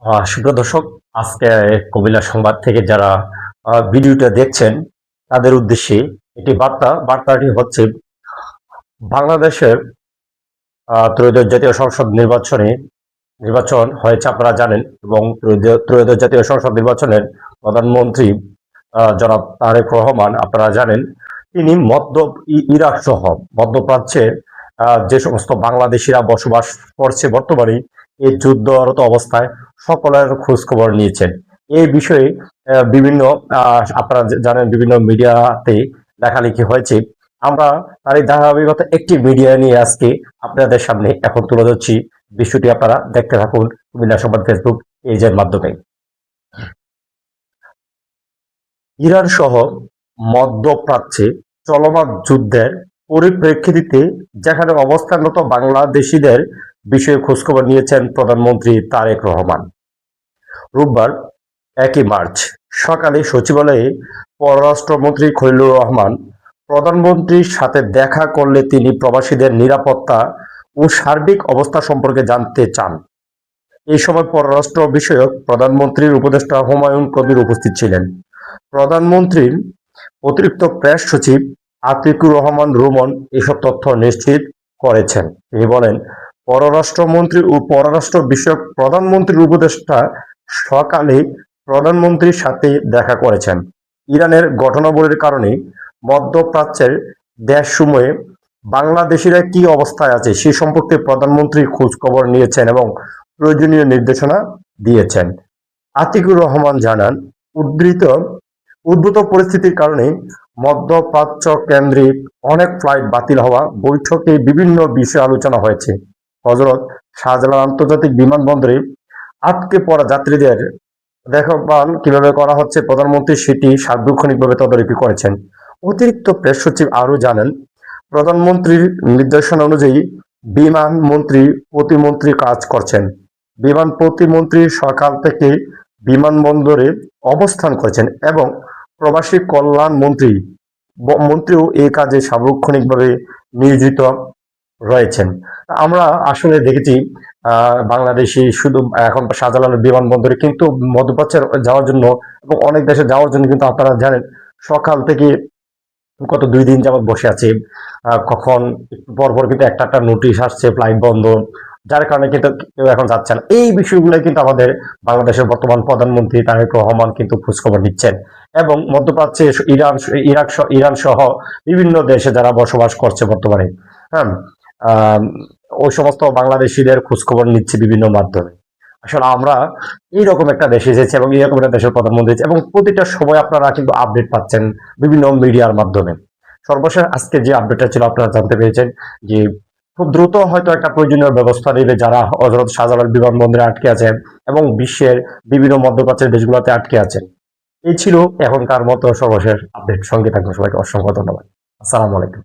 সুপ্রিয় দর্শক, আজকে কুমিল্লা সংবাদ থেকে যারা ভিডিওটা দেখছেন তাদের উদ্দেশ্যে একটি বার্তাটি হচ্ছে বাংলাদেশের ত্রয়োদশ জাতীয় সংসদ নির্বাচন হয়েছে আপনারা জানেন, এবং ত্রয়োদশ জাতীয় সংসদ নির্বাচনের প্রধানমন্ত্রী জনাব তারেক রহমান আপনারা জানেন, তিনি ইরাক সহ মধ্যপ্রাচ্যে যে সমস্ত বাংলাদেশিরা বসবাস করছে বর্তমানে এই যুদ্ধরত অবস্থায় সকলের খোঁজ খবর নিয়েছেন। এই বিষয়ে বিভিন্ন আপনারা জানেন বিভিন্ন মিডিয়াতে লেখালেখি হয়েছে। আমরা তার এই ধারাবাহিকতা একটি মিডিয়া নিয়ে আজকে আপনাদের সামনে এখন তুলে ধরছি। বিষয়টি আপনারা দেখতে থাকুন কুমিল্লা সংবাদ ফেসবুক পেজের মাধ্যমে। ইরান সহ মধ্যপ্রাচ্যে চলমান যুদ্ধের পরিপ্রেক্ষিতে যেখানে অবস্থানরত বাংলাদেশিদের বিষয়ে খোঁজখবর নিয়েছেন প্রধানমন্ত্রী তারেক রহমান। রোববার 1 মার্চ সকালে সচিবালয়ে পররাষ্ট্রমন্ত্রী খলিলুর রহমান প্রধানমন্ত্রীর সাথে দেখা করলে তিনি প্রবাসীদের নিরাপত্তা ও সার্বিক অবস্থা সম্পর্কে জানতে চান। এই সময় পররাষ্ট্র বিষয়ক প্রধানমন্ত্রীর উপদেষ্টা হুমায়ুন কবির উপস্থিত ছিলেন। প্রধানমন্ত্রীর অতিরিক্ত প্রেস সচিব আতিকুর রহমান রুমন এসব তথ্য নিশ্চিত করেছেন। তিনি বলেন, পররাষ্ট্রমন্ত্রী ও পররাষ্ট্র বিষয়ক প্রধানমন্ত্রীর উপদেষ্টা সকালে প্রধানমন্ত্রীর সাথে দেখা করেছেন। ইরানের ঘটনাবলীর কারণে মধ্যপ্রাচ্যের দেশসমূহে বাংলাদেশিরা কি অবস্থায় আছে সে সম্পর্কে প্রধানমন্ত্রী খোঁজ খবর নিয়েছেন এবং প্রয়োজনীয় নির্দেশনা দিয়েছেন। আতিকুর রহমান জানান, উদ্ভূত পরিস্থিতির কারণে মধ্যপ্রাচ্য কেন্দ্রিক অনেক ফ্লাইট বাতিল হওয়া বৈঠকে বিভিন্ন বিষয়ে আলোচনা হয়েছে। হজরত শাহজালাল আন্তর্জাতিক বিমানবন্দরে আটকে পড়া যাত্রীদের দেখভাল কিভাবে করা হচ্ছে প্রধানমন্ত্রী সেটি সার্বক্ষণিকভাবে তদারকি করেছেন। অতিরিক্ত প্রেস সচিব আরও জানান, প্রধানমন্ত্রীর নির্দেশনা অনুযায়ী বিমান মন্ত্রী প্রতিমন্ত্রী কাজ করছেন। বিমান প্রতিমন্ত্রী সকাল থেকে বিমানবন্দরে অবস্থান করেছেন এবং প্রবাসী কল্যাণ মন্ত্রীও এই কাজে সার্বক্ষণিকভাবে নিয়োজিত রয়েছেন। আমরা আসলে দেখেছি বাংলাদেশি শুধু এখন শাহজালাল বিমানবন্দরে কিন্তু মধ্যপ্রাচ্যে যাওয়ার জন্য এবং অনেক দেশে যাওয়ার জন্য কিন্তু আপনারা জানেন সকাল থেকে গত 2 দিন যাবৎ বসে আছে। কখন পরপর কিন্তু একটা নোটিশ আসছে ফ্লাইট বন্ধ, যার কারণে কিন্তু কেউ এখন যাচ্ছে না। এই বিষয়গুলো কিন্তু আমাদের বাংলাদেশের বর্তমান প্রধানমন্ত্রী তারেক রহমান কিন্তু খোঁজখবর নিচ্ছেন এবং মধ্যপ্রাচ্যে ইরান সহ বিভিন্ন দেশে যারা বসবাস করছে বর্তমানে, হ্যাঁ, ওই সমস্ত বাংলাদেশিদের খোঁজখবর নিচ্ছে বিভিন্ন মাধ্যমে। আসলে আমরা এইরকম একটা দেশে এসেছি এবং এইরকম একটা দেশের প্রধানমন্ত্রী এবং প্রতিটা সময় আপনারা কিন্তু আপডেট পাচ্ছেন বিভিন্ন মিডিয়ার মাধ্যমে। সর্বশেষ আজকে যে আপডেটটা ছিল আপনারা জানতে পেরেছেন যে খুব দ্রুত হয়তো একটা প্রয়োজনীয় ব্যবস্থা নেবে যারা হযরত শাহজালাল বিমানবন্দরে আটকে আছেন এবং বিশ্বের বিভিন্ন মধ্যপ্রাচ্যের দেশগুলোতে আটকে আছেন। এই ছিল এখনকার মতো সর্বশেষ আপডেট। সঙ্গে থাকুন, সবাইকে অসংখ্য ধন্যবাদ। আসসালামু আলাইকুম।